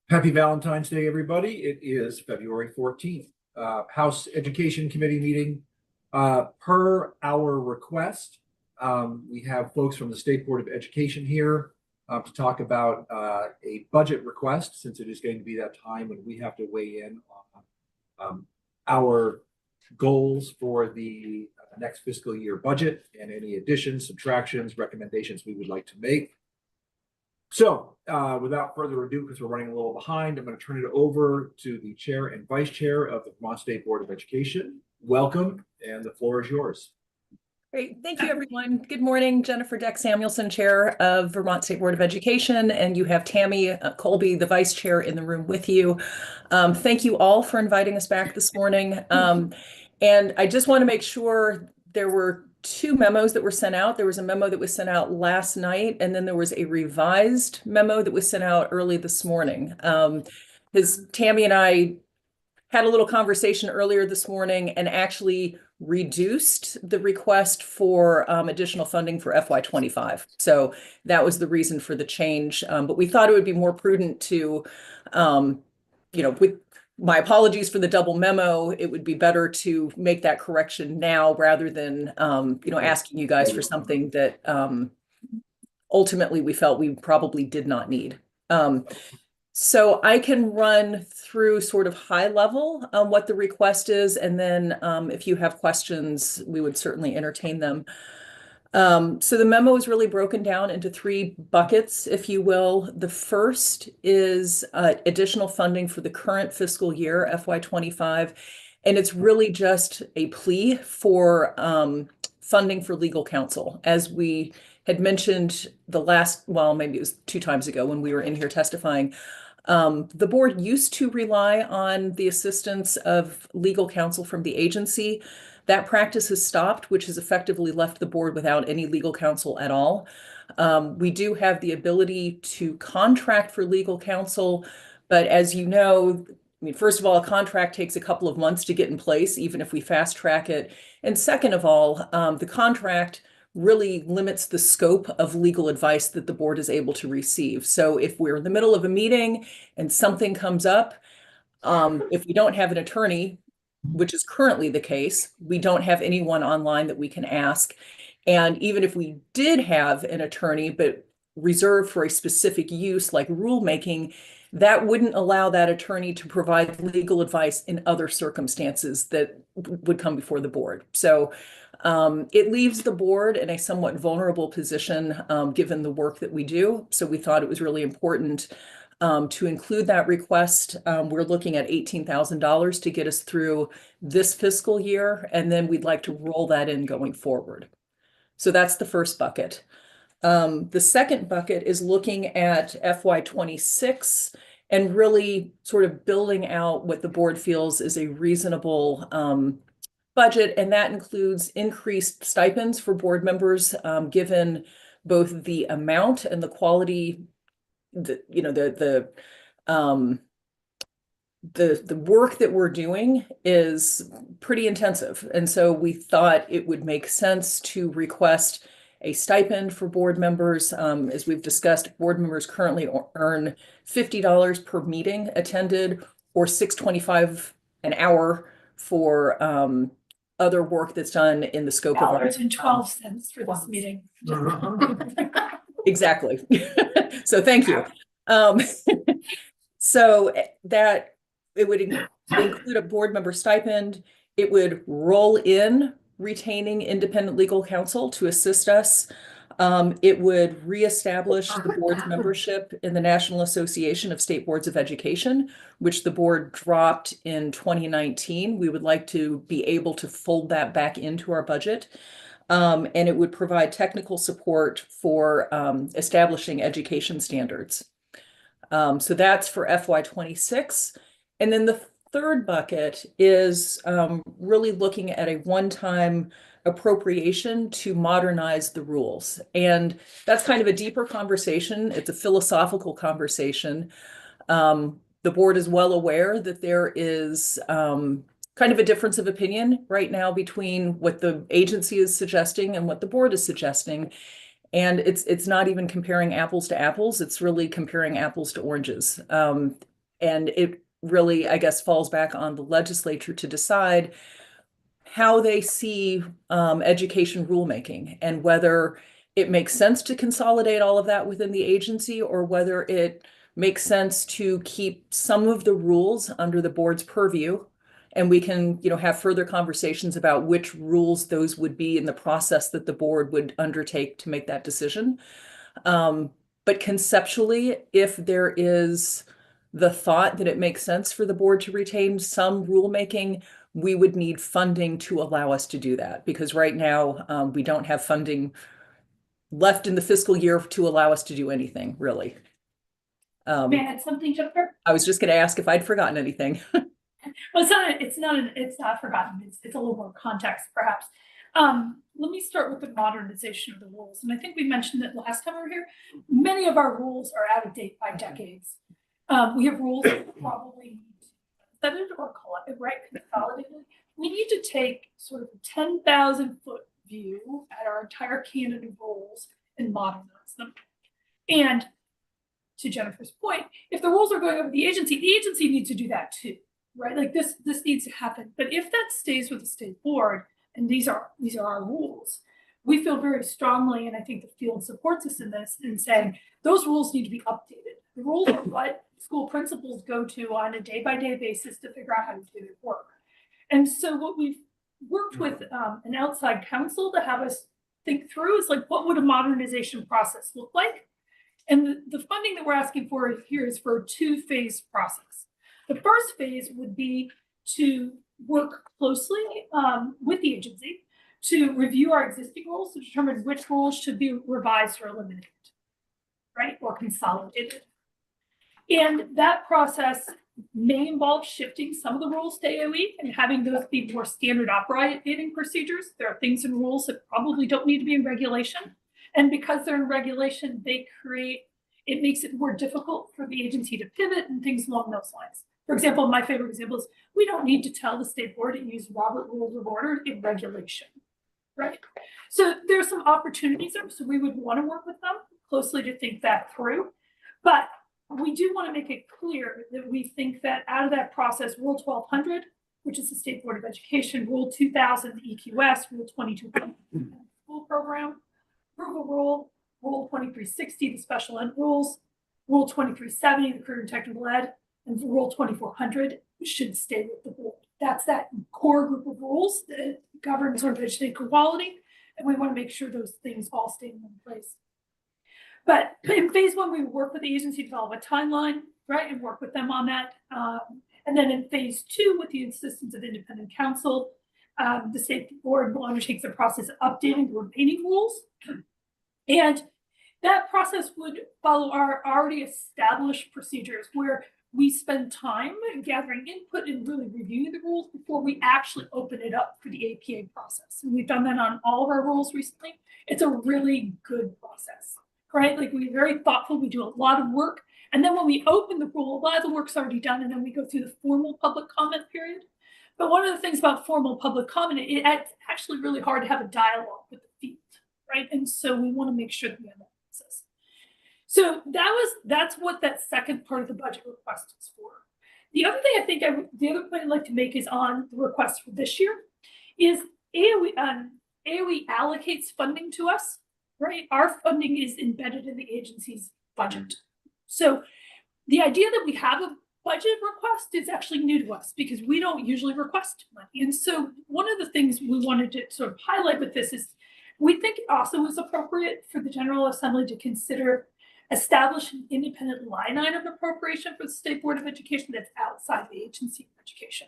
Happy Valentine's Day, everybody. It is February 14th. House Education Committee meeting. Per our request, we have folks from the State Board of Education here to talk about a budget request, since it is going to be that time when we have to weigh in on our goals for the next fiscal year budget and any additions, subtractions, recommendations we would like to make. So without further ado, because we're running a little behind, I'm going to turn it over to the chair and vice chair of the Vermont State Board of Education. Welcome, and the floor is yours. Great. Thank you, everyone. Good morning. Jennifer Deck Samuelson, Chair of Vermont State Board of Education, and you have Tammy Colby, the Vice Chair, in the room with you. Thank you all for inviting us back this morning. And I just want to make sure there were two memos that were sent out. There was a memo that was sent out last night, and then there was a revised memo that was sent out early this morning. Because Tammy and I had a little conversation earlier this morning and actually reduced the request for additional funding for FY25. So that was the reason for the change. But we thought it would be more prudent to, with my apologies for the double memo, it would be better to make that correction now rather than, asking you guys for something that ultimately we felt we probably did not need. So I can run through sort of high level what the request is, and then if you have questions, we would certainly entertain them. So the memo is really broken down into three buckets, if you will. The first is additional funding for the current fiscal year, FY25, and it's really just a plea for funding for legal counsel. As we had mentioned maybe it was 2 times ago when we were in here testifying, the board used to rely on the assistance of legal counsel from the agency. That practice has stopped, which has effectively left the board without any legal counsel at all. We do have the ability to contract for legal counsel, but as you know, first of all, a contract takes a couple of months to get in place, even if we fast track it. And second of all, the contract really limits the scope of legal advice that the board is able to receive. So if we're in the middle of a meeting and something comes up, if we don't have an attorney, which is currently the case, we don't have anyone online that we can ask. And even if we did have an attorney, but reserved for a specific use like rulemaking, that wouldn't allow that attorney to provide legal advice in other circumstances that would come before the board. So it leaves the board in a somewhat vulnerable position given the work that we do. So we thought it was really important to include that request. We're looking at $18,000 to get us through this fiscal year, and then we'd like to roll that in going forward. So that's the first bucket. The second bucket is looking at FY26 and really sort of building out what the board feels is a reasonable budget, and that includes increased stipends for board members, given both the amount and the quality. The work that we're doing is pretty intensive, and so we thought it would make sense to request a stipend for board members. As we've discussed, board members currently earn $50 per meeting attended, or $6.25 an hour for other work that's done in the scope of $12 for this meeting. Exactly. So thank you. So that it would include a board member stipend. It would roll in retaining independent legal counsel to assist us. It would reestablish the board's membership in the National Association of State Boards of Education, which the board dropped in 2019. We would like to be able to fold that back into our budget. And it would provide technical support for establishing education standards. So that's for FY26. And then the third bucket is really looking at a one-time appropriation to modernize the rules. And that's kind of a deeper conversation. It's a philosophical conversation. The board is well aware that there is kind of a difference of opinion right now between what the agency is suggesting and what the board is suggesting. And it's not even comparing apples to apples. It's really comparing apples to oranges. And it really, I guess, falls back on the legislature to decide how they see education rulemaking and whether it makes sense to consolidate all of that within the agency or whether it makes sense to keep some of the rules under the board's purview. And we can, have further conversations about which rules those would be in the process that the board would undertake to make that decision. But conceptually, if there is the thought that it makes sense for the board to retain some rulemaking, we would need funding to allow us to do that, because right now we don't have funding left in the fiscal year to allow us to do anything, really. May I add something, Jennifer? I was just going to ask if I'd forgotten anything. Well, it's not forgotten. It's a little more context, perhaps. Let me start with the modernization of the rules. And I think we mentioned that last time we were here. Many of our rules are out of date by decades. We have rules that probably need to be considered or consolidated. We need to take sort of a 10,000-foot view at our entire canon of rules and modernize them. And to Jennifer's point, if the rules are going over the agency needs to do that too, right? Like this needs to happen. But if that stays with the state board, and these are our rules, we feel very strongly, and I think the field supports us in this, in saying those rules need to be updated. The rules are what school principals go to on a day-by-day basis to figure out how to do their work. And so what we've worked with an outside counsel to have us think through is like, what would a modernization process look like? And the funding that we're asking for here is for a 2-phase process. The first phase would be to work closely with the agency to review our existing rules to determine which rules should be revised or eliminated, right, or consolidated. And that process may involve shifting some of the rules to AOE and having those be more standard operating procedures. There are things in rules that probably don't need to be in regulation. And because they're in regulation, it makes it more difficult for the agency to pivot and things along those lines. For example, my favorite example is we don't need to tell the state board to use Robert Rules of Order in regulation, right? So there's some opportunities there. So we would want to work with them closely to think that through. But we do want to make it clear that we think that out of that process, Rule 1200, which is the State Board of Education, Rule 2000, the EQS, Rule 22, school program, approval rule, Rule 2360, the special ed rules, Rule 2370, the career and technical ed, and Rule 2400 should stay with the board. That's that core group of rules that govern sort of education quality, and we want to make sure those things all stay in one place. But in phase 1, we work with the agency to develop a timeline, right, and work with them on that. And then in phase 2, with the assistance of independent counsel, the state board will undertake the process of updating the remaining rules. And that process would follow our already established procedures where we spend time gathering input and really reviewing the rules before we actually open it up for the APA process. And we've done that on all of our rules recently. It's a really good process, right? Like we're very thoughtful, we do a lot of work. And then when we open the rule, a lot of the work's already done, and then we go through the formal public comment period. But one of the things about formal public comment, it's actually really hard to have a dialogue with the field, right? And so we want to make sure that we have that process. So that's what that second part of the budget request is for. The other thing the other point I'd like to make is on the request for this year is AOE allocates funding to us, right? Our funding is embedded in the agency's budget. So the idea that we have a budget request is actually new to us because we don't usually request money. And so one of the things we wanted to sort of highlight with this is we think it also is appropriate for the General Assembly to consider establishing an independent line item appropriation for the State Board of Education that's outside the agency of education,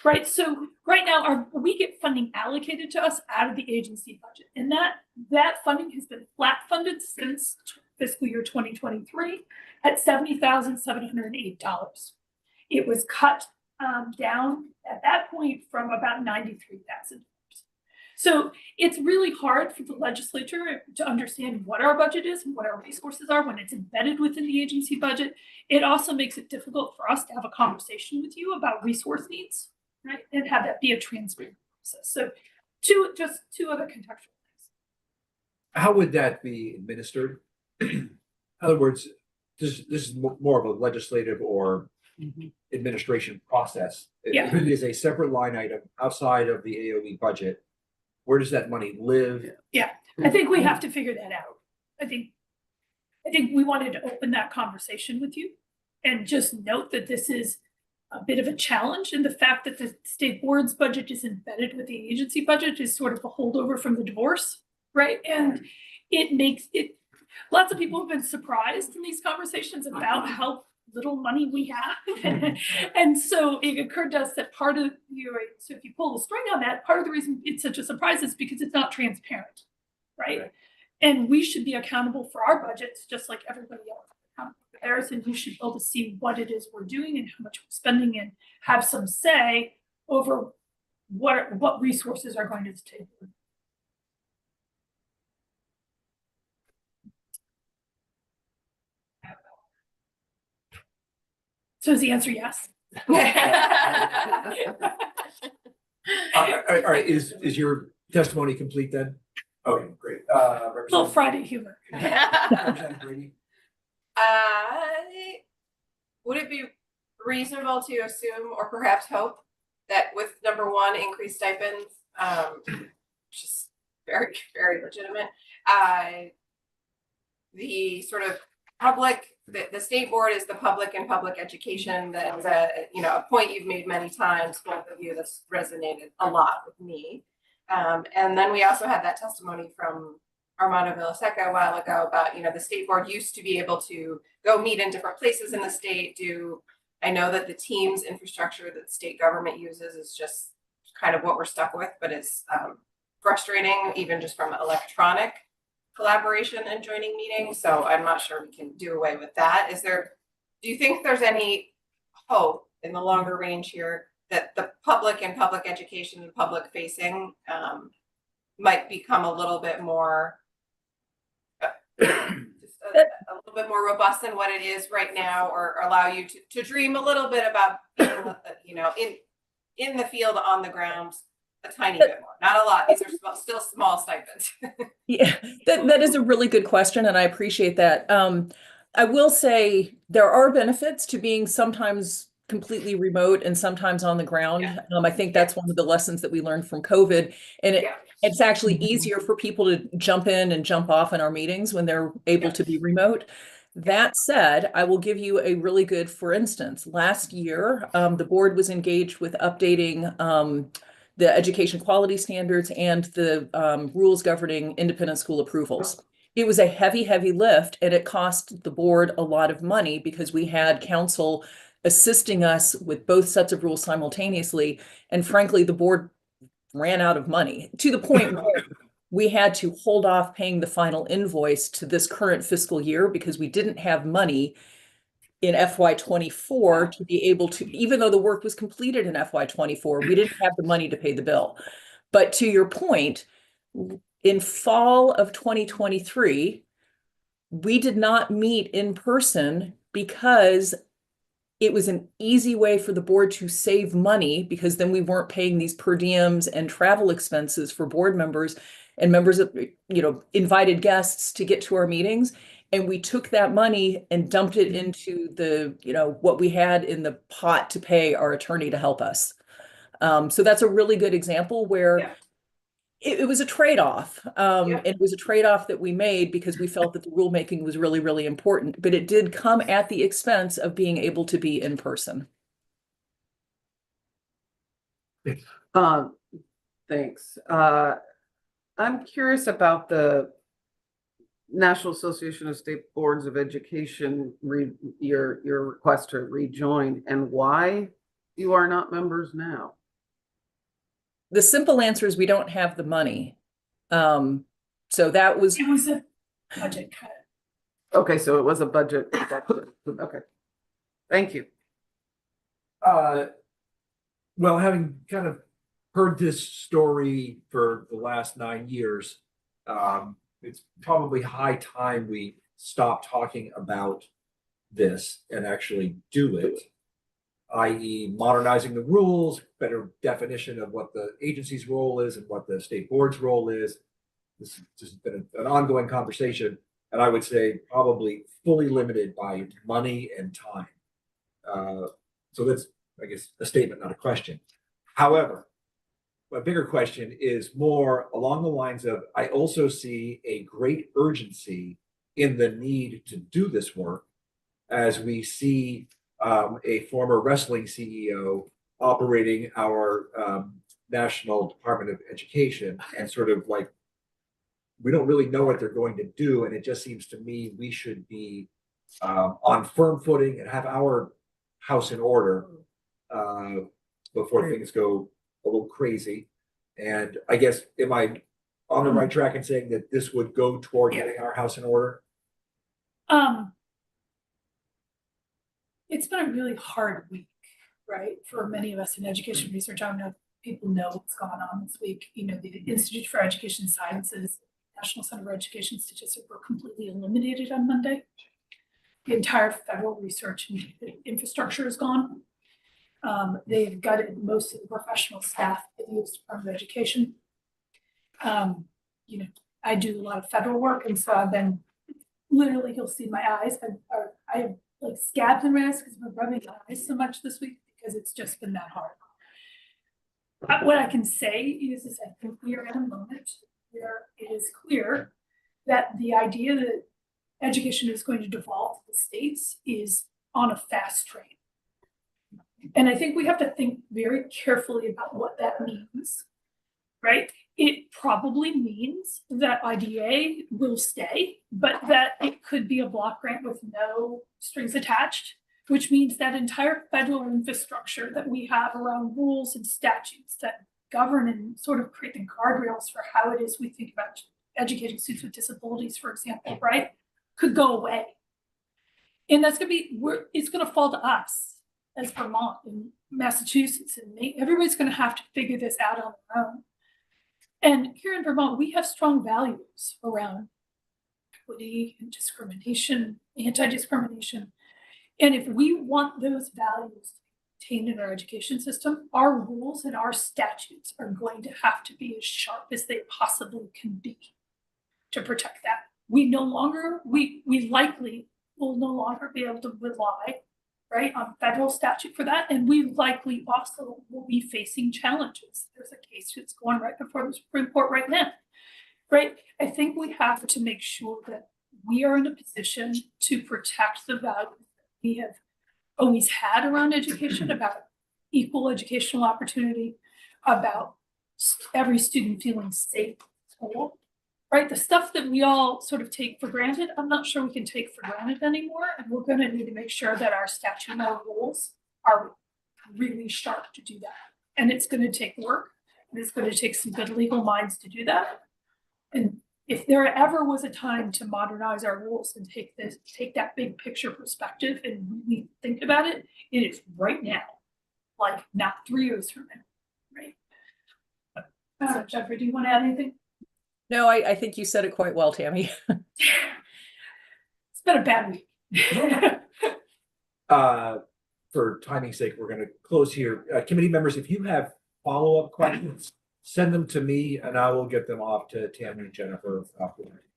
right? So right now we get funding allocated to us out of the agency budget, and that funding has been flat funded since fiscal year 2023 at $70,708. It was cut down at that point from about $93,000. So it's really hard for the legislature to understand what our budget is and what our resources are when it's embedded within the agency budget. It also makes it difficult for us to have a conversation with you about resource needs, right? And have that be a transparent process. So just two other contextual things. How would that be administered? In other words, this is more of a legislative or administration process. Yeah. If it is a separate line item outside of the AOE budget, where does that money live? I think we have to figure that out. I think we wanted to open that conversation with you and just note that this is a bit of a challenge, and the fact that the state board's budget is embedded with the agency budget is sort of a holdover from the divorce, right? And it makes it, lots of people have been surprised in these conversations about how little money we have. And so it occurred to us that part of, so if you pull the string on that, part of the reason it's such a surprise is because it's not transparent, right? And we should be accountable for our budgets, just like everybody else is accountable for theirs, and you should be able to see what it is we're doing and how much we're spending and have some say over what resources are going to the table. So is the answer yes? All right, is your testimony complete then? Okay, great. Little Representative Friday humor. Representative Brady? Would it be reasonable to assume or perhaps hope that with number one, increased stipends, which is very, very legitimate, the sort of public, the state board is the public and public education, that's a point you've made many times, both of you, that's resonated a lot with me. And then we also had that testimony from Armando Villaseca a while ago about, the state board used to be able to go meet in different places in the state, I know that the Teams infrastructure that the state government uses is just kind of what we're stuck with, but it's frustrating even just from electronic collaboration and joining meetings. So I'm not sure we can do away with that. Do you think there's any hope in the longer range here that the public and public education and public facing might become a little bit more a little bit more robust than what it is right now, or allow you to dream a little bit about being, in the field on the ground a tiny bit more, not a lot. These are still small stipends. Yeah, that is a really good question, and I appreciate that. I will say there are benefits to being sometimes completely remote and sometimes on the ground. Yeah. I think that's one of the lessons that we learned from COVID, and it's actually easier for people to jump in and jump off in our meetings when they're able to be remote. That said, I will give you a really good, for instance, last year, the board was engaged with updating the education quality standards and the rules governing independent school approvals. It was a heavy, heavy lift, and it cost the board a lot of money because we had counsel assisting us with both sets of rules simultaneously. And frankly, the board ran out of money to the point where we had to hold off paying the final invoice to this current fiscal year because we didn't have money in FY24 to be able to, even though the work was completed in FY24, we didn't have the money to pay the bill. But to your point, in fall of 2023, we did not meet in person because it was an easy way for the board to save money, because then we weren't paying these per diems and travel expenses for board members and members of, invited guests to get to our meetings. And we took that money and dumped it into the, what we had in the pot to pay our attorney to help us. So that's a really good example where it was a trade-off. And it was a trade-off that we made because we felt that the rulemaking was really, really important, but it did come at the expense of being able to be in person. Thanks. I'm curious about the National Association of State Boards of Education, your request to rejoin, and why you are not members now. The simple answer is we don't have the money. So that was. It was a budget cut. Okay, so it was a budget. Okay, thank you. Well, having kind of heard this story for the last 9 years, it's probably high time we stop talking about this and actually do it, i.e. modernizing the rules, better definition of what the agency's role is and what the state board's role is, this has just been an ongoing conversation, and I would say probably fully limited by money and time. So that's, I guess, a statement, not a question. However, a bigger question is more along the lines of, I also see a great urgency in the need to do this work as we see a former wrestling CEO operating our National Department of Education, and sort of like, we don't really know what they're going to do. And it just seems to me we should be on firm footing and have our house in order before things go a little crazy. And I guess, am I on the right track in saying that this would go toward getting our house in order? It's been a really hard week, right, for many of us in education research. I don't know if people know what's gone on this week. You know, the Institute for Education Sciences, National Center for Education Statistics were completely eliminated on Monday. The entire federal research infrastructure is gone. They've gutted most of the professional staff at the U.S. Department of Education. You know, I do a lot of federal work, and so I've been literally, you'll see my eyes. I have like scabs in my eyes because I've been rubbing my eyes so much this week because it's just been that hard. What I can say is I think we are at a moment where it is clear that the idea that education is going to devolve to the states is on a fast train. And I think we have to think very carefully about what that means, right? It probably means that IDA will stay, but that it could be a block grant with no strings attached, which means that entire federal infrastructure that we have around rules and statutes that govern and sort of create the guardrails for how it is we think about educating students with disabilities, for example, right, could go away. And that's going to be, it's going to fall to us as Vermont and Massachusetts and Maine. Everybody's going to have to figure this out on their own. And here in Vermont, we have strong values around equity and discrimination, anti-discrimination. And if we want those values contained in our education system, our rules and our statutes are going to have to be as sharp as they possibly can be to protect that. We likely will no longer be able to rely, right, on federal statute for that. And we likely also will be facing challenges. There's a case that's going right before the Supreme Court right now, right? I think we have to make sure that we are in a position to protect the values that we have always had around education, about equal educational opportunity, about every student feeling safe at school, right? The stuff that we all sort of take for granted, I'm not sure we can take for granted anymore. And we're going to need to make sure that our statute and our rules are really sharp to do that. And it's going to take work. And it's going to take some good legal minds to do that. And if there ever was a time to modernize our rules and take that big picture perspective and really think about it, it is right now, like not 3 years from now, right? Jeffrey, do you want to add anything? No, I think you said it quite well, Tammy. It's been a bad week. For timing's sake, we're going to close here. Committee members, if you have follow-up questions, send them to me and I will get them off to Tammy and Jennifer afterwards.